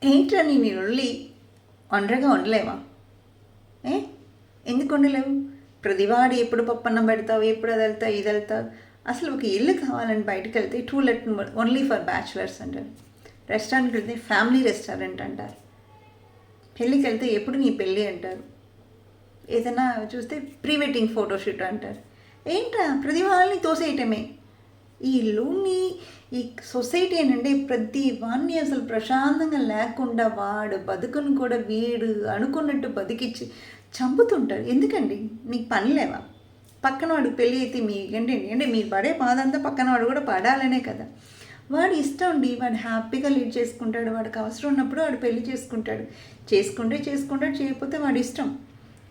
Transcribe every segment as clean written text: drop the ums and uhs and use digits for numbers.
ఏంట్రా నీ ఒళ్ళి ఒంటరిగా ఉండలేవా? ఏ ఎందుకు ఉండలేవు? ప్రతివాడు ఎప్పుడు పప్పన్నం పెడతావు, ఎప్పుడు అది వెళ్తావు ఇది వెళ్తావు. అసలు ఒక ఇల్లు కావాలని బయటకు వెళ్తే టూలెట్ ఓన్లీ ఫర్ బ్యాచులర్స్ అంటారు. రెస్టారెంట్కి వెళ్తే ఫ్యామిలీ రెస్టారెంట్ అంటారు. పెళ్ళికి వెళ్తే ఎప్పుడు నీ పెళ్ళి అంటారు. ఏదైనా చూస్తే ప్రీ వెడ్డింగ్ ఫోటోషూట్ అంటారు. ఏంట్రా ప్రతి వాళ్ళని తోసేయటమే. ఈ ఇల్లుని ఈ సొసైటీ ఏంటంటే ప్రతి వాడిని అసలు ప్రశాంతంగా లేకుండా వాడు బతుకుని కూడా వీడు అనుకున్నట్టు బతికిచ్చి చంపుతుంటారు. ఎందుకండి? నీకు పని లేవా? పక్కన వాడు పెళ్ళి అయితే మీకేంటండి? అంటే మీరు పడే బాధ అంతా పక్కన వాడు కూడా పడాలనే కదా. వాడు ఇష్టం అండి, వాడు హ్యాపీగా లీడ్ చేసుకుంటాడు. వాడికి అవసరం ఉన్నప్పుడు వాడు పెళ్లి చేసుకుంటాడు. చేసుకుంటాడు, చేయకపోతే వాడి ఇష్టం.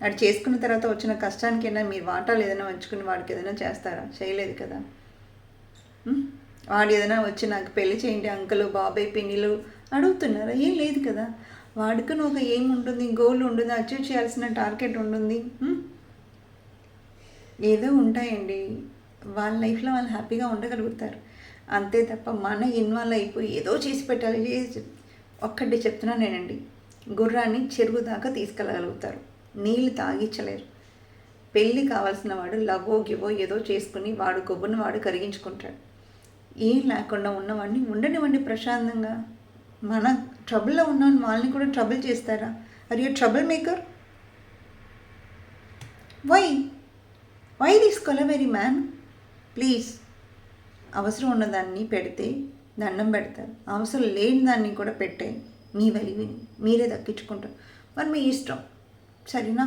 వాడు చేసుకున్న తర్వాత వచ్చిన కష్టానికైనా మీరు వాటాలు ఏదైనా ఉంచుకుని వాడికి ఏదైనా చేస్తారా? చేయలేదు కదా. వాడు ఏదైనా వచ్చి నాకు పెళ్లి చేయండి అంకులు బాబాయ్ పిన్నిలు అడుగుతున్నారా? ఏం లేదు కదా. వాడికి ఒక ఏం ఉంటుంది, గోల్ ఉంటుంది, అచీవ్ చేయాల్సిన టార్గెట్ ఉంటుంది, ఏదో ఉంటాయండి. వాళ్ళ లైఫ్లో వాళ్ళు హ్యాపీగా ఉండగలుగుతారు అంతే తప్ప మన ఇన్వాల్వ్ అయిపోయి ఏదో చేసి పెట్టాలి. ఒక్కటి చెప్తున్నానేనండి, గుర్రాన్ని చెరువు దాకా తీసుకెళ్ళగలుగుతారు, నీళ్ళు తాగించలేరు. పెళ్ళి కావాల్సిన వాడు లవ్వో గివో ఏదో చేసుకుని వాడు కొవ్వుని వాడు కరిగించుకుంటాడు. ఏం లేకుండా ఉన్నవాడిని ఉండనివ్వండి ప్రశాంతంగా. మన ట్రబుల్లో ఉన్న వాళ్ళని కూడా ట్రబుల్ చేస్తారా? Are you trouble maker? Why this kolaveri man? Please. అవసరం ఉన్నదాన్ని పెడితే దండం పెడతారు, అవసరం లేని దాన్ని కూడా పెట్టే మీ వలివిని మీరే దక్కించుకుంటారు. మరి మీ ఇష్టం, సరేనా?